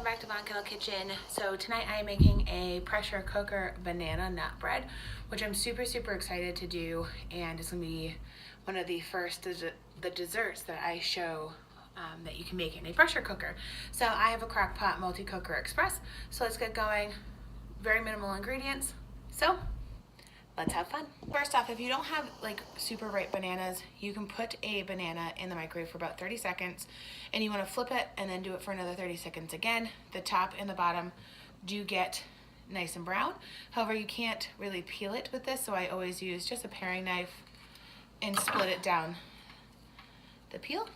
welcome back to Untitled Kitchen. So tonight I'm making a pressure cooker banana nut bread, which I'm super excited to do, and it's gonna be one of the first desserts that I show that you can make in a pressure cooker. So I have a crock pot multi-cooker express, so let's get going. Very minimal ingredients, so let's have fun. First off, if you don't have like super ripe bananas, you can put a banana in the microwave for about 30 seconds, and you want to flip it and then do it for another 30 seconds again. The top and the bottom do get nice and brown. However, you can't really peel it with this, so I always use just a paring knife and split it down the peel,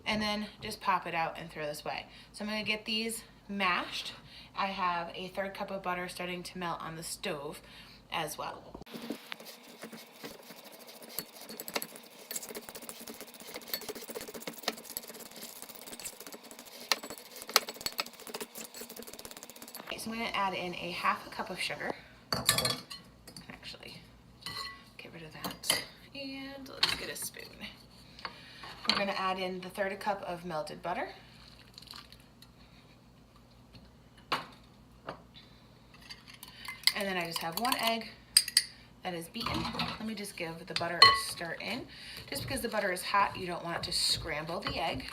and then just pop it out and throw this away. So I'm going to get these mashed. I have a 1/3 cup of butter starting to melt on the stove as well. Okay, so I'm going to add in a 1/2 cup of sugar. Actually, get rid of that. And let's get a spoon. We're going to add in the 1/3 cup of melted butter. And then I just have 1 egg that is beaten. Let me just give the butter a stir in. Just because the butter is hot, you don't want it to scramble the egg.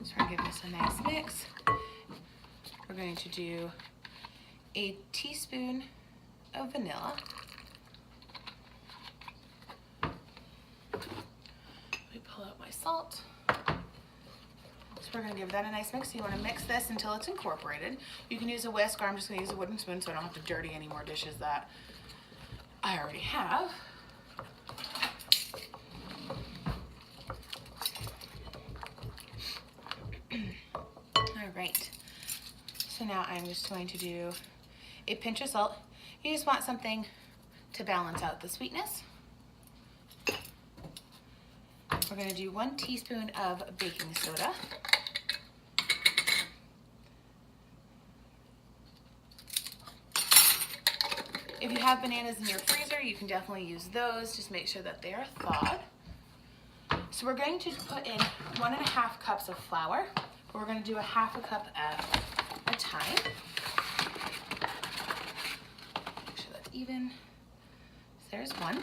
So we're going to give this a nice mix. We're going to do a teaspoon of vanilla. Let me pull out my salt. So we're going to give that a nice mix. You want to mix this until it's incorporated. You can use a whisk, or I'm just going to use a wooden spoon so I don't have to dirty any more dishes that I already have. All right. So now I'm just going to do a pinch of salt. You just want something to balance out the sweetness. We're going to do 1 teaspoon of baking soda. If you have bananas in your freezer, you can definitely use those. Just make sure that they are thawed. So we're going to put in 1.5 cups of flour, but we're going to do a 1/2 cup at a time. Make sure that's even. So there's 1.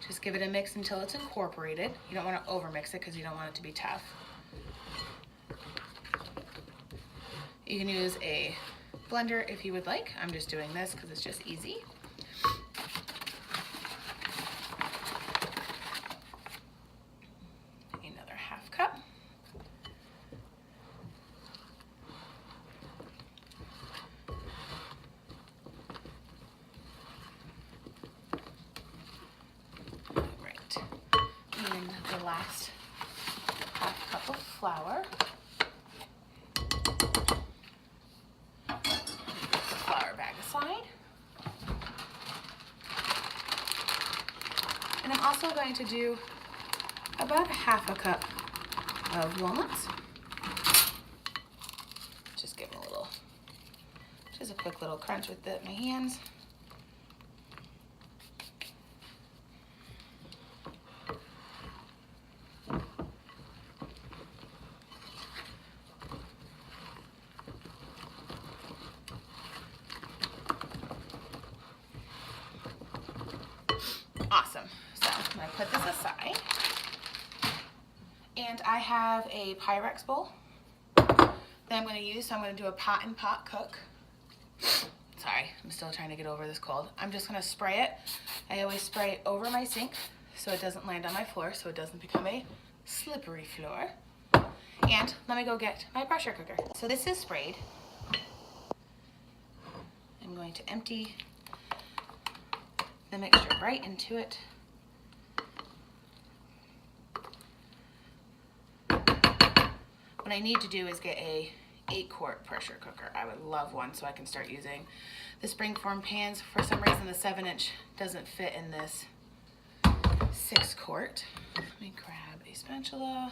Just give it a mix until it's incorporated. You don't want to overmix it because you don't want it to be tough. You can use a blender if you would like. I'm just doing this because it's just easy. Another 1/2 cup. And the last 1/2 cup of flour. Put the flour bag aside. And I'm also going to do about a 1/2 cup of walnuts. Just give them a little, just a quick little crunch with my hands. Awesome. So I'm going to put this aside. And I have a Pyrex bowl that I'm going to use. So I'm going to do a pot and pot cook. Sorry, I'm still trying to get over this cold. I'm just going to spray it. I always spray it over my sink so it doesn't land on my floor, so it doesn't become a slippery floor. And let me go get my pressure cooker. So this is sprayed. I'm going to empty the mixture right into it. What I need to do is get a 8-quart pressure cooker. I would love one so I can start using the springform pans. For some reason the 7-inch doesn't fit in this 6-quart. Let me grab a spatula.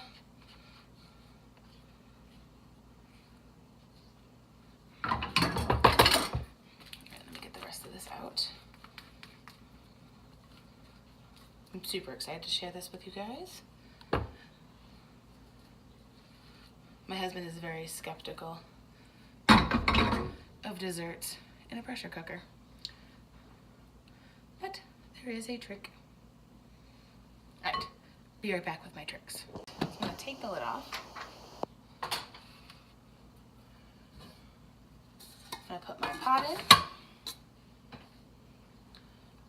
Let me get the rest of this out. I'm super excited to share this with you guys. My husband is very skeptical of desserts in a pressure cooker, but there is a trick. All right, be right back with my tricks. So I'm gonna take the lid off. I'm gonna put my pot in.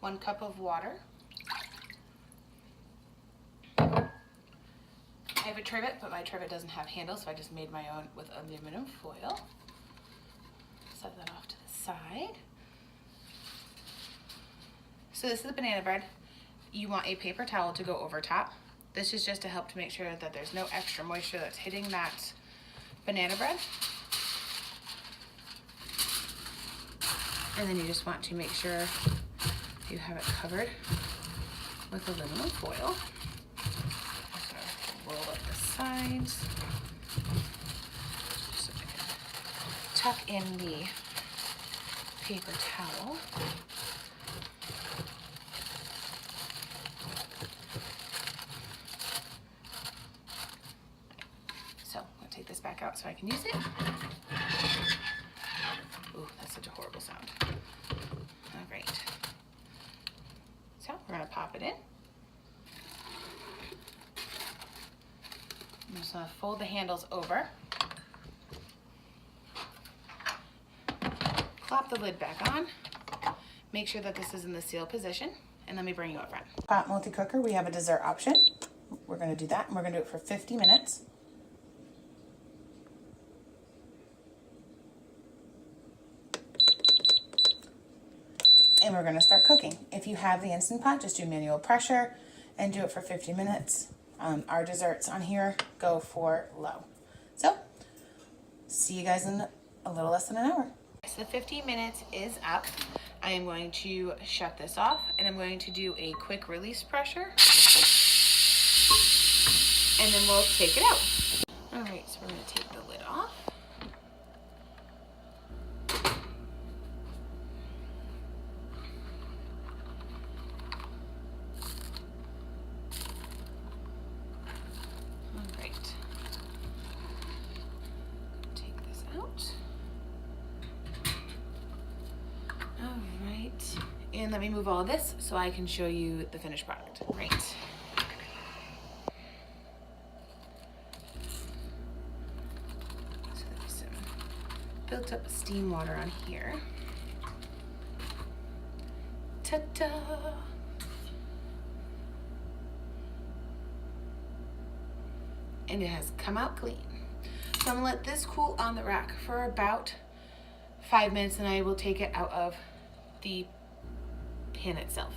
1 cup of water. I have a trivet, but my trivet doesn't have handles, so I just made my own with aluminum foil. Set that off to the side. So this is the banana bread. You want a paper towel to go over top. This is just to help to make sure that there's no extra moisture that's hitting that banana bread. And then you just want to make sure you have it covered with aluminum foil. Roll up the sides. So I can tuck in the paper towel. So I'm gonna take this back out so I can use it. Ooh, that's such a horrible sound. All right. So we're gonna pop it in. I'm just gonna fold the handles over. Plop the lid back on. Make sure that this is in the seal position, and let me bring you up front. Pot multi-cooker, we have a dessert option. We're gonna do that, and we're gonna do it for 50 minutes. And we're gonna start cooking. If you have the Instant Pot, just do manual pressure and do it for 50 minutes. Our desserts on here go for low. So, see you guys in a little less than an hour. So the 15 minutes is up. I am going to shut this off, and I'm going to do a quick release pressure. And then we'll take it out. All right, so we're gonna take the lid off. And let me move all of this so I can show you the finished product. Right. So there's some built up steam water on here. Ta-da! And it has come out clean. So I'm gonna let this cool on the rack for about 5 minutes, and I will take it out of the pan itself.